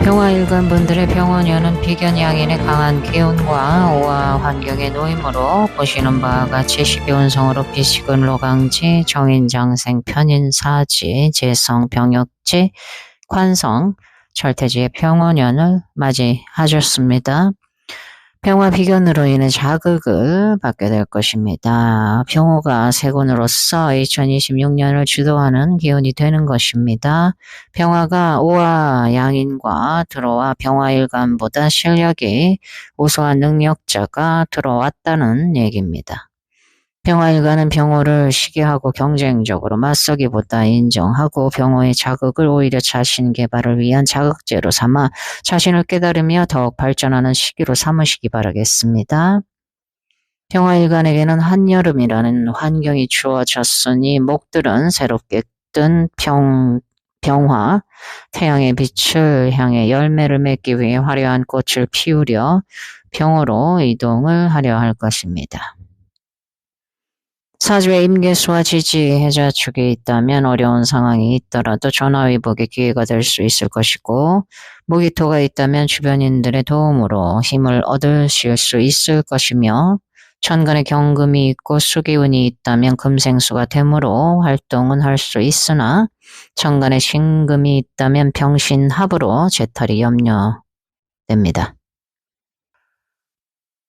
평화일관 분들의 평온여는 비견양인의 강한 기운과 오화 환경의 노임으로 보시는 바와 같이 식이운성으로 비식은로강지, 정인장생, 편인사지, 재성, 병역지, 관성, 절대지의 평온연을 맞이하셨습니다. 평화 비견으로 인해 자극을 받게 될 것입니다. 평호가 세군으로서 2026년을 주도하는 기운이 되는 것입니다. 평화가 오화 양인과 들어와 평화일간보다 실력이 우수한 능력자가 들어왔다는 얘기입니다. 평화일간은 병호를 시기하고 경쟁적으로 맞서기보다 인정하고 병호의 자극을 오히려 자신 개발을 위한 자극제로 삼아 자신을 깨달으며 더욱 발전하는 시기로 삼으시기 바라겠습니다. 평화일간에게는 한여름이라는 환경이 주어졌으니 목들은 새롭게 뜬 병화, 태양의 빛을 향해 열매를 맺기 위해 화려한 꽃을 피우려 병호로 이동을 하려 할 것입니다. 사주에 임계수와 지지, 해자축이 있다면 어려운 상황이 있더라도 전화위복의 기회가 될 수 있을 것이고, 무기토가 있다면 주변인들의 도움으로 힘을 얻으실 수 있을 것이며, 천간에 경금이 있고 수기운이 있다면 금생수가 되므로 활동은 할 수 있으나, 천간에 신금이 있다면 병신합으로 재탈이 염려됩니다.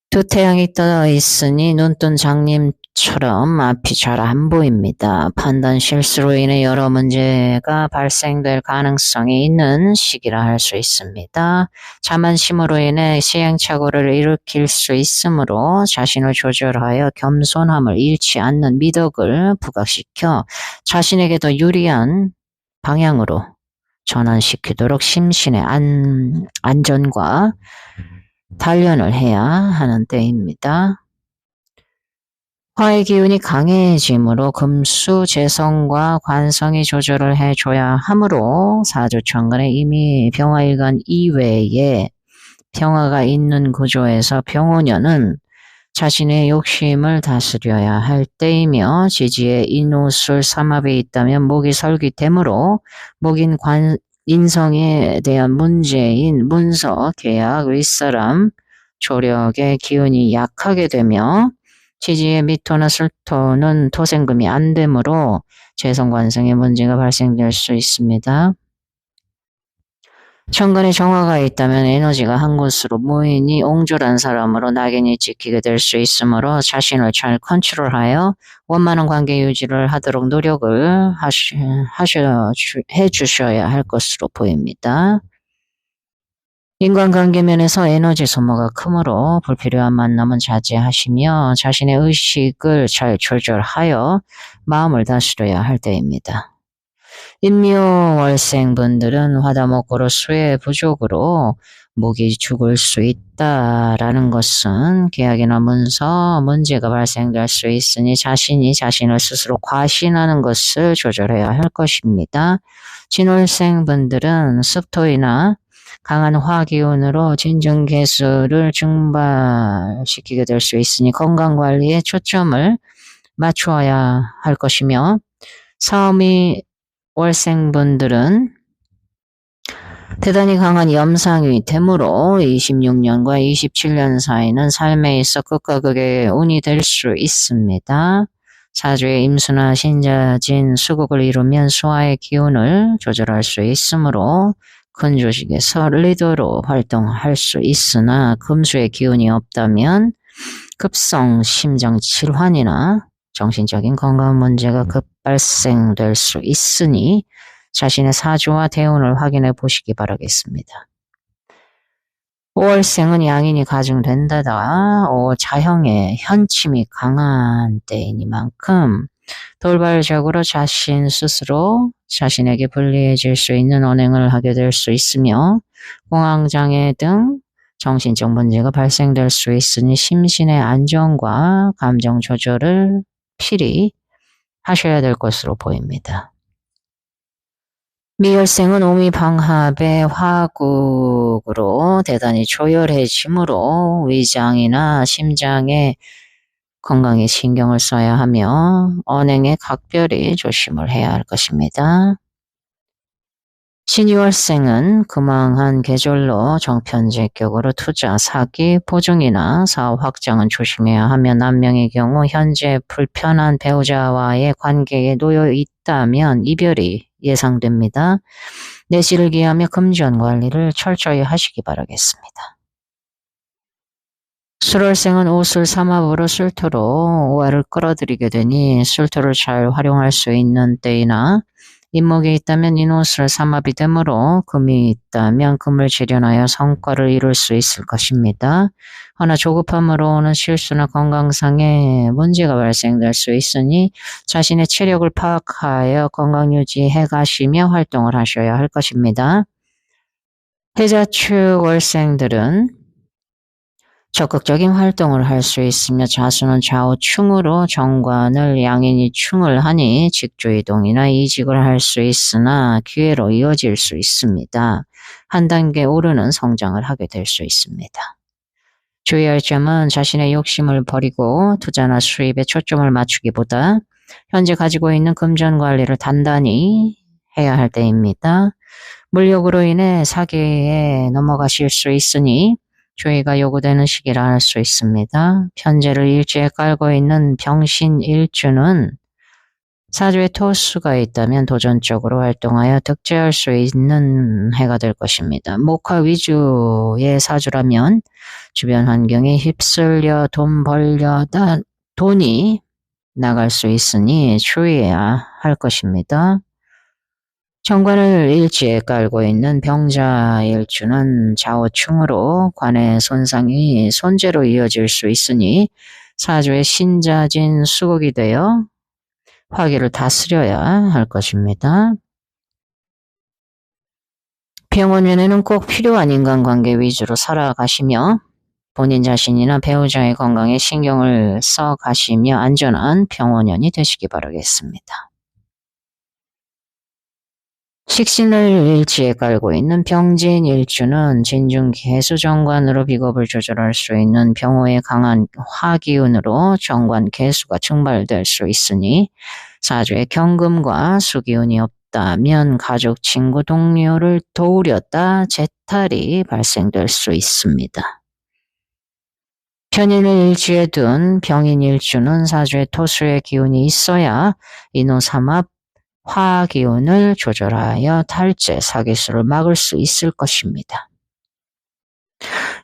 두 태양이 떠 있으니 눈뜬 장님처럼 앞이 잘 안 보입니다. 판단 실수로 인해 여러 문제가 발생될 가능성이 있는 시기라 할 수 있습니다. 자만심으로 인해 시행착오를 일으킬 수 있으므로 자신을 조절하여 겸손함을 잃지 않는 미덕을 부각시켜 자신에게 더 유리한 방향으로 전환시키도록 심신의 안전과 단련을 해야 하는 때입니다. 화의 기운이 강해지므로 금수, 재성과 관성이 조절을 해줘야 하므로 사주천간에 이미 평화일간 이외에 평화가 있는 구조에서 병호년은 자신의 욕심을 다스려야 할 때이며 지지에 인호술 삼합이 있다면 목이 설기되므로 목인 인성에 대한 문제인 문서, 계약, 윗사람, 조력의 기운이 약하게 되며 지지의 미토나 술토는 토생금이 안 되므로 재성관성의 문제가 발생될 수 있습니다. 천간에 정화가 있다면 에너지가 한 곳으로 모이니 옹졸한 사람으로 낙인이 찍히게 될 수 있으므로 자신을 잘 컨트롤하여 원만한 관계 유지를 하도록 노력을 해주셔야 할 것으로 보입니다. 인간관계 면에서 에너지 소모가 크므로 불필요한 만남은 자제하시며 자신의 의식을 잘 조절하여 마음을 다스려야 할 때입니다. 인묘월생분들은 화다목고로 수의 부족으로 목이 죽을 수 있다라는 것은 계약이나 문서, 문제가 발생될 수 있으니 자신이 자신을 스스로 과신하는 것을 조절해야 할 것입니다. 진월생분들은 습토이나 강한 화기운으로 진정개수를 증발시키게 될 수 있으니 건강관리에 초점을 맞추어야 할 것이며 사음이 월생분들은 대단히 강한 염상이 되므로 26년과 27년 사이는 삶에 있어 극과 극의 운이 될 수 있습니다. 사주의 임수나 신자진 수국을 이루면 수화의 기운을 조절할 수 있으므로 큰 조직에서 리더로 활동할 수 있으나 금수의 기운이 없다면 급성 심장 질환이나 정신적인 건강 문제가 급발생될 수 있으니 자신의 사주와 대운을 확인해 보시기 바라겠습니다. 5월생은 양인이 가중된다다 자형의 현침이 강한 때이니만큼 돌발적으로 자신 스스로 자신에게 불리해질 수 있는 언행을 하게 될 수 있으며 공황장애 등 정신적 문제가 발생될 수 있으니 심신의 안정과 감정 조절을 필히 하셔야 될 것으로 보입니다. 미열생은 오미방합의 화국으로 대단히 조열해지므로 위장이나 심장의 건강에 신경을 써야 하며 언행에 각별히 조심을 해야 할 것입니다. 신유월생은 금왕한 계절로 정편제격으로 투자, 사기, 보증이나 사업 확장은 조심해야 하며 남명의 경우 현재 불편한 배우자와의 관계에 놓여 있다면 이별이 예상됩니다. 내실을 기하며 금전 관리를 철저히 하시기 바라겠습니다. 술월생은 옷을 삼합으로 술토로 오해를 끌어들이게 되니 술토를 잘 활용할 수 있는 때이나 인목이 있다면 인옷을 삼합이 되므로 금이 있다면 금을 재련하여 성과를 이룰 수 있을 것입니다. 허나 조급함으로 오는 실수나 건강상의 문제가 발생될 수 있으니 자신의 체력을 파악하여 건강 유지해 가시며 활동을 하셔야 할 것입니다. 해자축 월생들은 적극적인 활동을 할 수 있으며 자수는 좌우충으로 정관을 양인이 충을 하니 직조이동이나 이직을 할 수 있으나 기회로 이어질 수 있습니다. 한 단계 오르는 성장을 하게 될 수 있습니다. 주의할 점은 자신의 욕심을 버리고 투자나 수입에 초점을 맞추기보다 현재 가지고 있는 금전 관리를 단단히 해야 할 때입니다. 물욕으로 인해 사기에 넘어가실 수 있으니 주의가 요구되는 시기라 할 수 있습니다. 편제를 일지에 깔고 있는 병신일주는 사주에 토수가 있다면 도전적으로 활동하여 득제할 수 있는 해가 될 것입니다. 목화 위주의 사주라면 주변 환경에 휩쓸려 돈 벌려다 돈이 나갈 수 있으니 주의해야 할 것입니다. 정관을 일지에 깔고 있는 병자일주는 좌우충으로 관의 손상이 손재로 이어질 수 있으니 사주의 신자진 수국이 되어 화기를 다스려야 할 것입니다. 병원에는 꼭 필요한 인간관계 위주로 살아가시며 본인 자신이나 배우자의 건강에 신경을 써 가시며 안전한 병원년이 되시기 바라겠습니다. 식신을 일지에 깔고 있는 병진일주는 진중개수정관으로 비겁을 조절할 수 있는 병호의 강한 화기운으로 정관 개수가 증발될 수 있으니 사주에 경금과 수기운이 없다면 가족, 친구, 동료를 도우렸다 재탈이 발생될 수 있습니다. 편인을 일지에 둔 병인일주는 사주에 토수의 기운이 있어야 인호삼합 화기운을 조절하여 탈제, 사기수를 막을 수 있을 것입니다.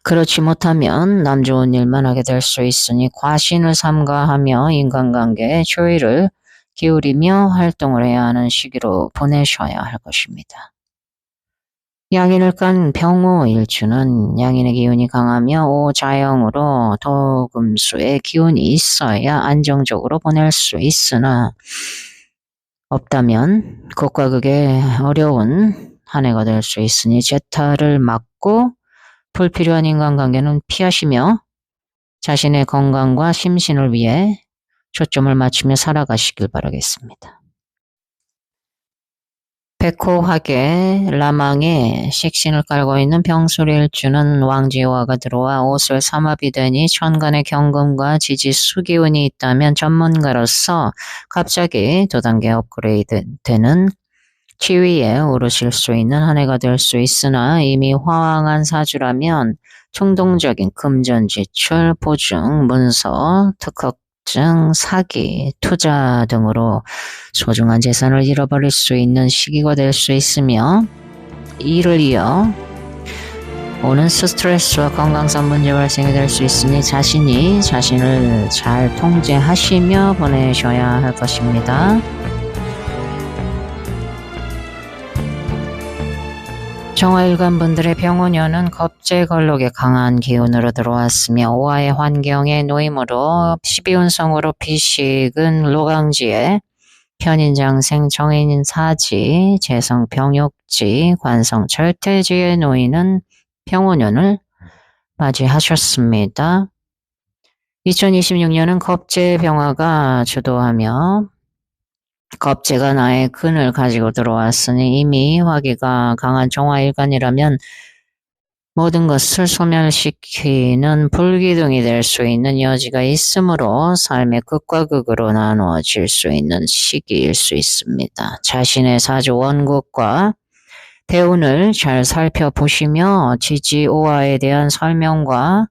그렇지 못하면 남 좋은 일만 하게 될 수 있으니 과신을 삼가하며 인간관계에 조의를 기울이며 활동을 해야 하는 시기로 보내셔야 할 것입니다. 양인을 깐 병호일주는 양인의 기운이 강하며 오자영으로 도금수의 기운이 있어야 안정적으로 보낼 수 있으나 없다면 극과 극의 어려운 한 해가 될 수 있으니 재탈을 막고 불필요한 인간관계는 피하시며 자신의 건강과 심신을 위해 초점을 맞추며 살아가시길 바라겠습니다. 백호화계 라망에 식신을 깔고 있는 병술일주는 왕지화가 들어와 옷을 삼합이 되니 천간의 경금과 지지 수기운이 있다면 전문가로서 갑자기 두 단계 업그레이드 되는 지위에 오르실 수 있는 한 해가 될 수 있으나 이미 화왕한 사주라면 충동적인 금전 지출, 보증, 문서, 특허증, 사기, 투자 등으로 소중한 재산을 잃어버릴 수 있는 시기가 될 수 있으며 이를 이어 오는 스트레스와 건강상 문제 발생이 될 수 있으니 자신을 잘 통제하시며 보내셔야 할 것입니다. 정화일관분들의 병원년은 겁재걸록의 강한 기운으로 들어왔으며 오화의 환경에 놓임으로 12운성으로 피식은 로강지에 편인장생 정인사지 재성병욕지 관성 절대지에 놓이는 병원년을 맞이하셨습니다. 2026년은 겁재병화가 주도하며 겁재가 나의 근을 가지고 들어왔으니 이미 화기가 강한 정화일관이라면 모든 것을 소멸시키는 불기둥이 될 수 있는 여지가 있으므로 삶의 극과 극으로 나누어질 수 있는 시기일 수 있습니다. 자신의 사주 원국과 대운을 잘 살펴보시며 지지 오화에 대한 설명과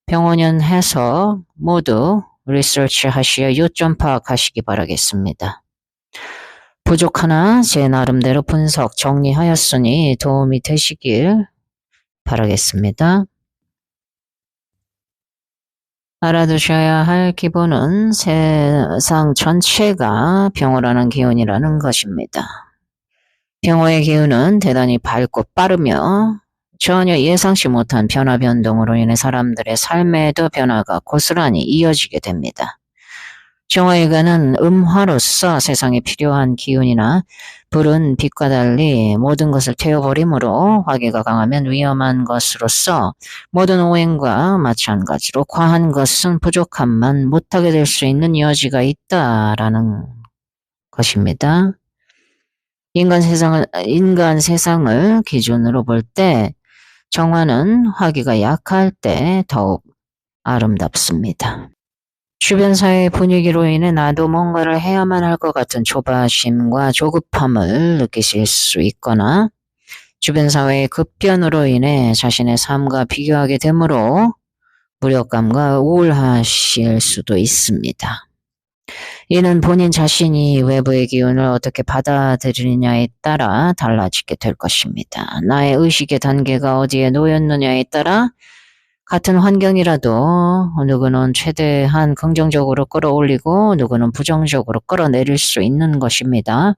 병원연 해석 모두 리서치 하시어 요점 파악하시기 바라겠습니다. 부족하나 제 나름대로 분석 정리하였으니 도움이 되시길 바라겠습니다. 알아두셔야 할 기본은 세상 전체가 병호라는 기운이라는 것입니다. 병호의 기운은 대단히 밝고 빠르며 전혀 예상치 못한 변화 변동으로 인해 사람들의 삶에도 변화가 고스란히 이어지게 됩니다. 정화일간은 음화로서 세상에 필요한 기운이나 불은 빛과 달리 모든 것을 태워버리므로 화기가 강하면 위험한 것으로서 모든 오행과 마찬가지로 과한 것은 부족함만 못하게 될 수 있는 여지가 있다라는 것입니다. 인간 세상을 기준으로 볼 때 정화는 화기가 약할 때 더욱 아름답습니다. 주변 사회의 분위기로 인해 나도 뭔가를 해야만 할 것 같은 조바심과 조급함을 느끼실 수 있거나 주변 사회의 급변으로 인해 자신의 삶과 비교하게 되므로 무력감과 우울하실 수도 있습니다. 이는 본인 자신이 외부의 기운을 어떻게 받아들이느냐에 따라 달라지게 될 것입니다. 나의 의식의 단계가 어디에 놓였느냐에 따라 같은 환경이라도 누구는 최대한 긍정적으로 끌어올리고 누구는 부정적으로 끌어내릴 수 있는 것입니다.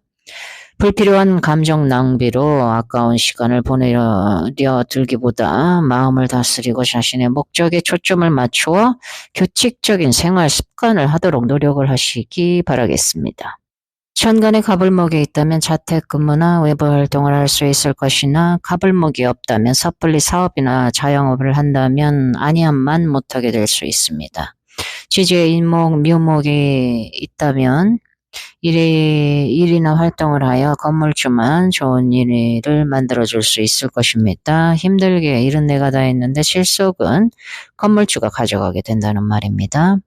불필요한 감정 낭비로 아까운 시간을 보내려 들기보다 마음을 다스리고 자신의 목적에 초점을 맞추어 규칙적인 생활 습관을 하도록 노력을 하시기 바라겠습니다. 천간에 갑을목이 있다면 자택근무나 외부 활동을 할 수 있을 것이나 갑을목이 없다면 섣불리 사업이나 자영업을 한다면 안이함만 못하게 될 수 있습니다. 지지에 인목, 묘목이 있다면 일이나 활동을 하여 건물주만 좋은 일을 만들어줄 수 있을 것입니다. 힘들게 일은 내가 다 했는데 실속은 건물주가 가져가게 된다는 말입니다.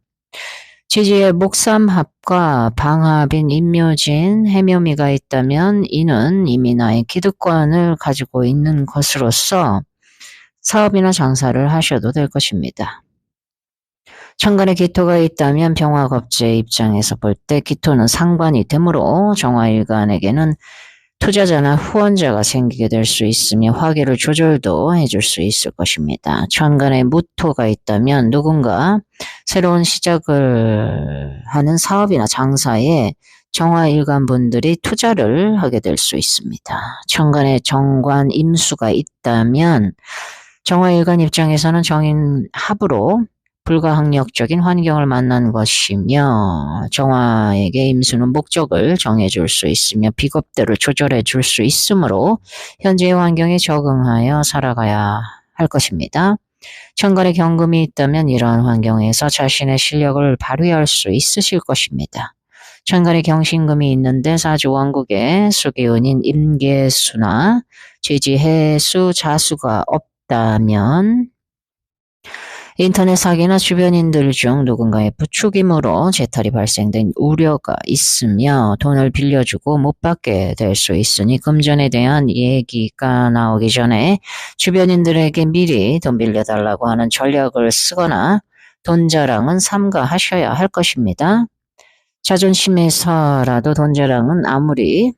지지에 목삼합과 방합인 임묘진, 해묘미가 있다면 이는 이미 나의 기득권을 가지고 있는 것으로서 사업이나 장사를 하셔도 될 것입니다. 천간에 기토가 있다면 병화겁제 입장에서 볼 때 기토는 상관이 되므로 정화일간에게는 투자자나 후원자가 생기게 될 수 있으며 화기를 조절도 해줄 수 있을 것입니다. 천간에 무토가 있다면 누군가 새로운 시작을 하는 사업이나 장사에 정화일간 분들이 투자를 하게 될 수 있습니다. 천간에 정관 임수가 있다면 정화일간 입장에서는 정인합으로 불가항력적인 환경을 만난 것이며 정화에게 임수는 목적을 정해줄 수 있으며 비겁대로 조절해 줄 수 있으므로 현재의 환경에 적응하여 살아가야 할 것입니다. 천간에 경금이 있다면 이러한 환경에서 자신의 실력을 발휘할 수 있으실 것입니다. 천간에 경신금이 있는데 사주왕국에 수기운인 임계수나 지지해수 자수가 없다면 인터넷 사기나 주변인들 중 누군가의 부추김으로 재탈이 발생된 우려가 있으며 돈을 빌려주고 못 받게 될 수 있으니 금전에 대한 얘기가 나오기 전에 주변인들에게 미리 돈 빌려달라고 하는 전략을 쓰거나 돈 자랑은 삼가하셔야 할 것입니다. 자존심에서라도 돈 자랑은 아무리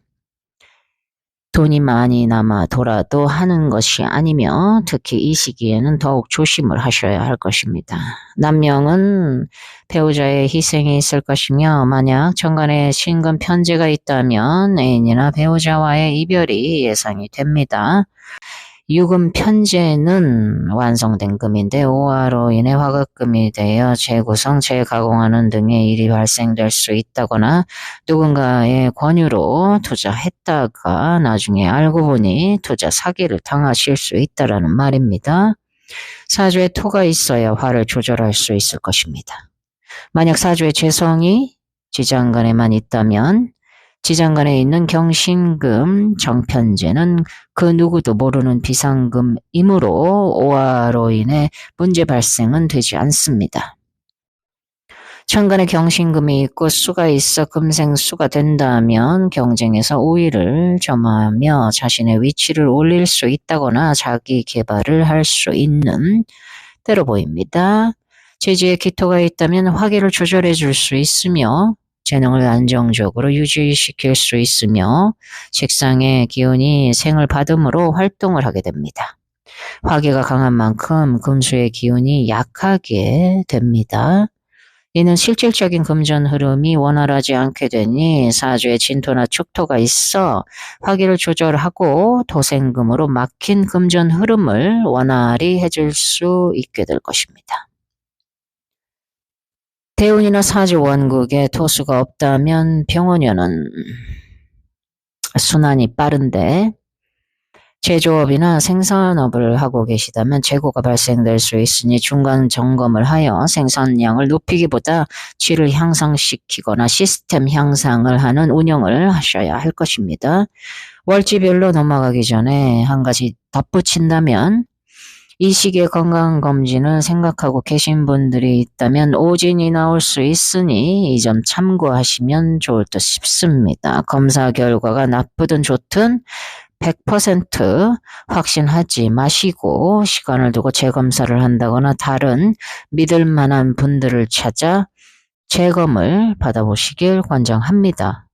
돈이 많이 남아돌아도 하는 것이 아니며 특히 이 시기에는 더욱 조심을 하셔야 할 것입니다. 남명은 배우자의 희생이 있을 것이며 만약 천간에 신금 편제가 있다면 애인이나 배우자와의 이별이 예상이 됩니다. 유금 편제는 완성된 금인데 오화로 인해 화급금이 되어 재구성, 재가공하는 등의 일이 발생될 수 있다거나 누군가의 권유로 투자했다가 나중에 알고 보니 투자 사기를 당하실 수 있다라는 말입니다. 사주에 토가 있어야 화를 조절할 수 있을 것입니다. 만약 사주에 재성이 지장간에만 있다면 지장간에 있는 경신금 정편제는 그 누구도 모르는 비상금이므로 오화로 인해 문제 발생은 되지 않습니다. 천간에 경신금이 있고 수가 있어 금생수가 된다면 경쟁에서 우위를 점하며 자신의 위치를 올릴 수 있다거나 자기 개발을 할 수 있는 때로 보입니다. 재지에 기토가 있다면 화기를 조절해 줄 수 있으며 재능을 안정적으로 유지시킬 수 있으며 식상의 기운이 생을 받음으로 활동을 하게 됩니다. 화기가 강한 만큼 금수의 기운이 약하게 됩니다. 이는 실질적인 금전 흐름이 원활하지 않게 되니 사주에 진토나 축토가 있어 화기를 조절하고 도생금으로 막힌 금전 흐름을 원활히 해줄 수 있게 될 것입니다. 대운이나 사주 원국에 토수가 없다면 병원년은 순환이 빠른데 제조업이나 생산업을 하고 계시다면 재고가 발생될 수 있으니 중간 점검을 하여 생산량을 높이기보다 질을 향상시키거나 시스템 향상을 하는 운영을 하셔야 할 것입니다. 월지별로 넘어가기 전에 한 가지 덧붙인다면 이 시기에 건강검진을 생각하고 계신 분들이 있다면 오진이 나올 수 있으니 이 점 참고하시면 좋을 듯 싶습니다. 검사 결과가 나쁘든 좋든 100% 확신하지 마시고 시간을 두고 재검사를 한다거나 다른 믿을 만한 분들을 찾아 재검을 받아보시길 권장합니다.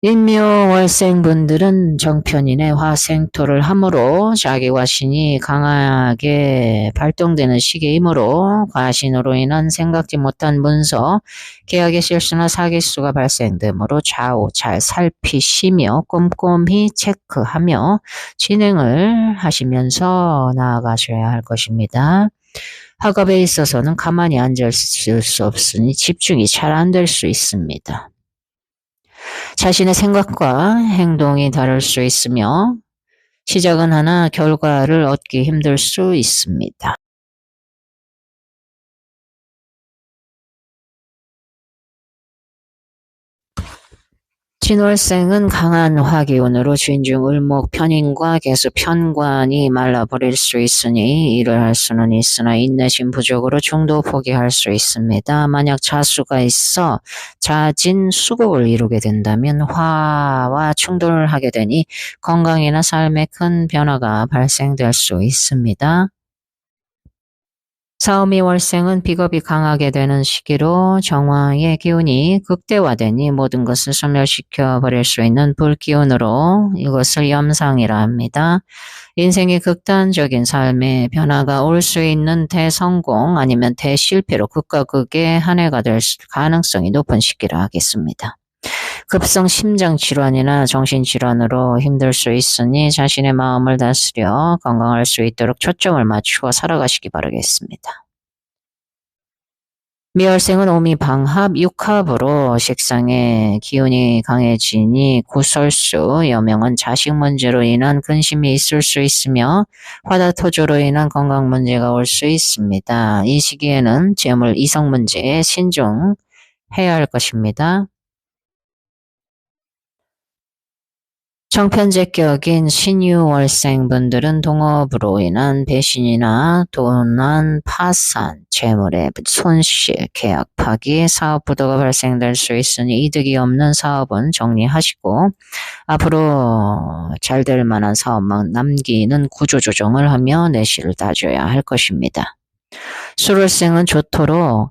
인묘월생분들은 정편인의 화생토를 함으로 자기와 신이 강하게 발동되는 시기이므로 과신으로 인한 생각지 못한 문서, 계약의 실수나 사기수가 발생되므로 좌우 잘 살피시며 꼼꼼히 체크하며 진행을 하시면서 나아가셔야 할 것입니다. 학업에 있어서는 가만히 앉을 수 없으니 집중이 잘 안 될 수 있습니다. 자신의 생각과 행동이 다를 수 있으며 시작은 하나 결과를 얻기 힘들 수 있습니다. 진월생은 강한 화기운으로 주인중 을목 편인과 개수 편관이 말라버릴 수 있으니 일을 할 수는 있으나 인내심 부족으로 중도 포기할 수 있습니다. 만약 자수가 있어 자진 수급을 이루게 된다면 화와 충돌을 하게 되니 건강이나 삶에 큰 변화가 발생될 수 있습니다. 사오미 월생은 비겁이 강하게 되는 시기로 정화의 기운이 극대화되니 모든 것을 소멸시켜 버릴 수 있는 불기운으로 이것을 염상이라 합니다. 인생의 극단적인 삶의 변화가 올 수 있는 대성공 아니면 대실패로 극과 극의 한 해가 될 가능성이 높은 시기라 하겠습니다. 급성 심장질환이나 정신질환으로 힘들 수 있으니 자신의 마음을 다스려 건강할 수 있도록 초점을 맞추어 살아가시기 바라겠습니다. 미월생은 오미 방합, 육합으로 식상의 기운이 강해지니 구설수, 여명은 자식 문제로 인한 근심이 있을 수 있으며 화다토조로 인한 건강 문제가 올 수 있습니다. 이 시기에는 재물 이성 문제에 신중해야 할 것입니다. 정편제격인 신유월생분들은 동업으로 인한 배신이나 도난, 파산, 재물의 손실, 계약 파기, 사업 부도가 발생될 수 있으니 이득이 없는 사업은 정리하시고 앞으로 잘 될 만한 사업만 남기는 구조조정을 하며 내실을 다져야 할 것입니다. 수월생은 조토로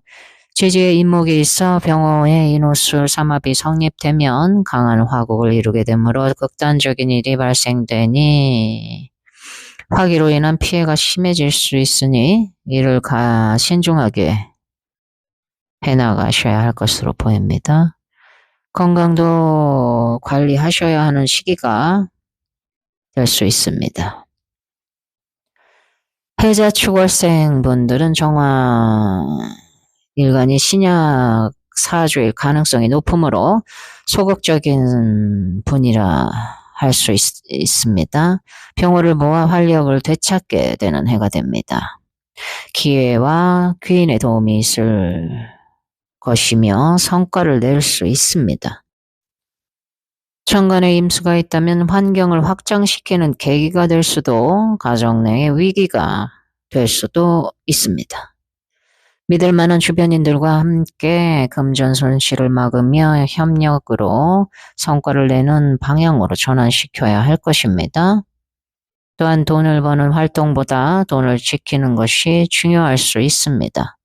제지에 인목이 있어 병호의 인호술 삼합이 성립되면 강한 화국을 이루게 되므로 극단적인 일이 발생되니 화기로 인한 피해가 심해질 수 있으니 이를 신중하게 해나가셔야 할 것으로 보입니다. 건강도 관리하셔야 하는 시기가 될 수 있습니다. 해자축월생 분들은 정화 일간이 신약 사주일 가능성이 높으므로 소극적인 분이라 할 수 있습니다. 병호를 모아 활력을 되찾게 되는 해가 됩니다. 기회와 귀인의 도움이 있을 것이며 성과를 낼 수 있습니다. 천간에 임수가 있다면 환경을 확장시키는 계기가 될 수도 가정 내의 위기가 될 수도 있습니다. 믿을 만한 주변인들과 함께 금전 손실을 막으며 협력으로 성과를 내는 방향으로 전환시켜야 할 것입니다. 또한 돈을 버는 활동보다 돈을 지키는 것이 중요할 수 있습니다.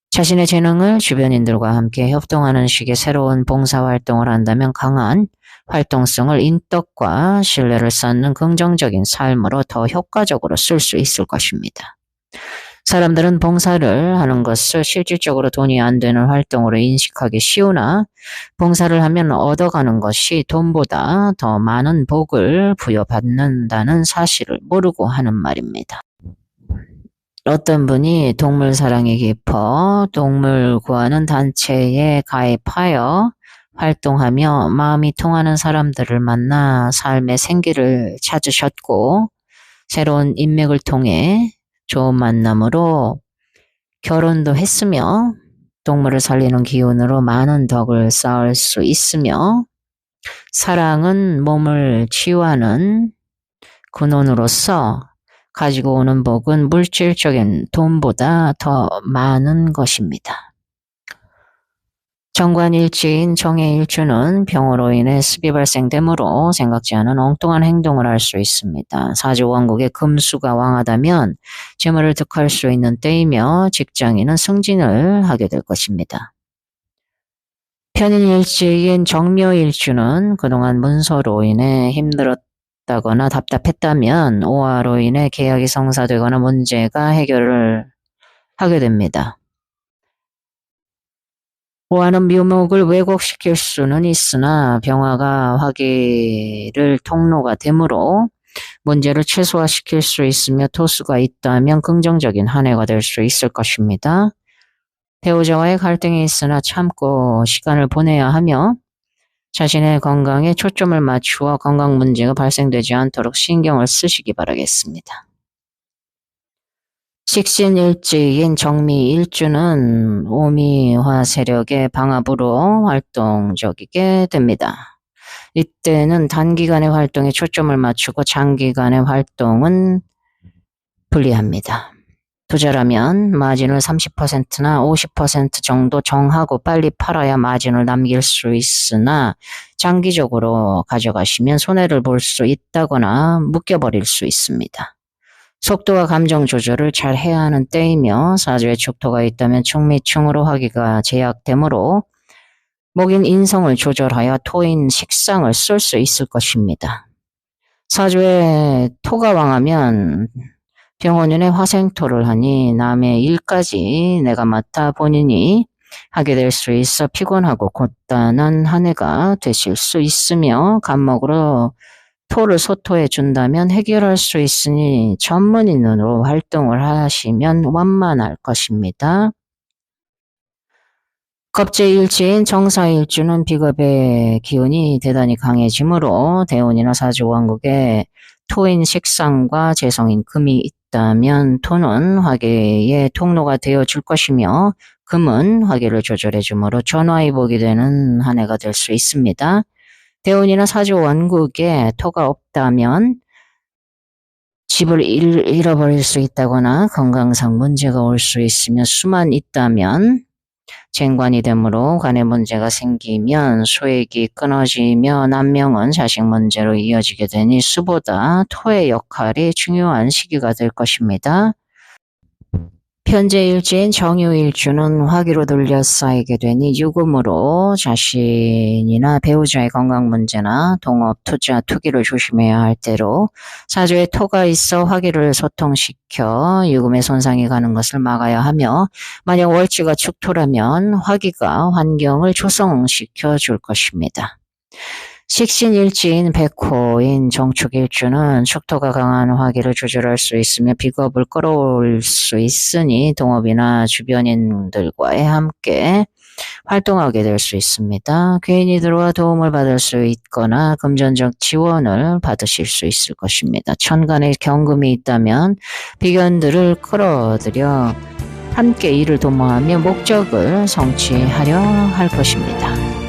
자신의 재능을 주변인들과 함께 협동하는 식의 새로운 봉사활동을 한다면 강한 활동성을 인덕과 신뢰를 쌓는 긍정적인 삶으로 더 효과적으로 쓸 수 있을 것입니다. 사람들은 봉사를 하는 것을 실질적으로 돈이 안 되는 활동으로 인식하기 쉬우나 봉사를 하면 얻어가는 것이 돈보다 더 많은 복을 부여받는다는 사실을 모르고 하는 말입니다. 어떤 분이 동물 사랑이 깊어 동물 구하는 단체에 가입하여 활동하며 마음이 통하는 사람들을 만나 삶의 생기를 찾으셨고 새로운 인맥을 통해 좋은 만남으로 결혼도 했으며 동물을 살리는 기운으로 많은 덕을 쌓을 수 있으며 사랑은 몸을 치유하는 근원으로서 가지고 오는 복은 물질적인 돈보다 더 많은 것입니다. 정관일지인 정해일주는 병으로 인해 습이 발생되므로 생각지 않은 엉뚱한 행동을 할 수 있습니다. 사주왕국의 금수가 왕하다면 재물을 득할 수 있는 때이며 직장인은 승진을 하게 될 것입니다. 편인일지인 정묘일주는 그동안 문서로 인해 힘들었다거나 답답했다면 오화로 인해 계약이 성사되거나 문제가 해결을 하게 됩니다. 오화는 묘목을 왜곡시킬 수는 있으나 병화가 화기를 통로가 되므로 문제를 최소화시킬 수 있으며 토수가 있다면 긍정적인 한 해가 될 수 있을 것입니다. 배우자와의 갈등이 있으나 참고 시간을 보내야 하며 자신의 건강에 초점을 맞추어 건강 문제가 발생되지 않도록 신경을 쓰시기 바라겠습니다. 식신일지인 정미일주는 오미화 세력의 방합으로 활동적이게 됩니다. 이때는 단기간의 활동에 초점을 맞추고 장기간의 활동은 불리합니다. 투자라면 마진을 30%나 50% 정도 정하고 빨리 팔아야 마진을 남길 수 있으나 장기적으로 가져가시면 손해를 볼 수 있다거나 묶여버릴 수 있습니다. 속도와 감정 조절을 잘 해야 하는 때이며 사주에 축토가 있다면 충미충으로 화기가 제약되므로 목인 인성을 조절하여 토인 식상을 쓸 수 있을 것입니다. 사주에 토가 왕하면 병원인의 화생토를 하니 남의 일까지 내가 맡아 본인이 하게 될 수 있어 피곤하고 곧단한 한 해가 되실 수 있으며 간목으로 토를 소토해 준다면 해결할 수 있으니 전문인으로 활동을 하시면 원만할 것입니다. 겁재일주인 정사일주는 비겁의 기운이 대단히 강해지므로 대운이나 사주왕국에 토인 식상과 재성인 금이 있다면 토는 화계의 통로가 되어줄 것이며 금은 화계를 조절해주므로 전화위복이 되는 한 해가 될 수 있습니다. 대운이나 사주원국에 토가 없다면 집을 잃어버릴 수 있다거나 건강상 문제가 올 수 있으며 수만 있다면 쟁관이 되므로 간에 문제가 생기면 소액이 끊어지며 남명은 자식 문제로 이어지게 되니 수보다 토의 역할이 중요한 시기가 될 것입니다. 편재일주인 정유일주는 화기로 둘러싸이게 되니 유금으로 자신이나 배우자의 건강 문제나 동업, 투자, 투기를 조심해야 할 때로 사주에 토가 있어 화기를 소통시켜 유금의 손상이 가는 것을 막아야 하며 만약 월지가 축토라면 화기가 환경을 조성시켜 줄 것입니다. 식신일지인 백호인 정축일주는 축토가 강한 화기를 조절할 수 있으며 비겁을 끌어올 수 있으니 동업이나 주변인들과의 함께 활동하게 될 수 있습니다. 괴인이들과 도움을 받을 수 있거나 금전적 지원을 받으실 수 있을 것입니다. 천간에 경금이 있다면 비견들을 끌어들여 함께 일을 도모하며 목적을 성취하려 할 것입니다.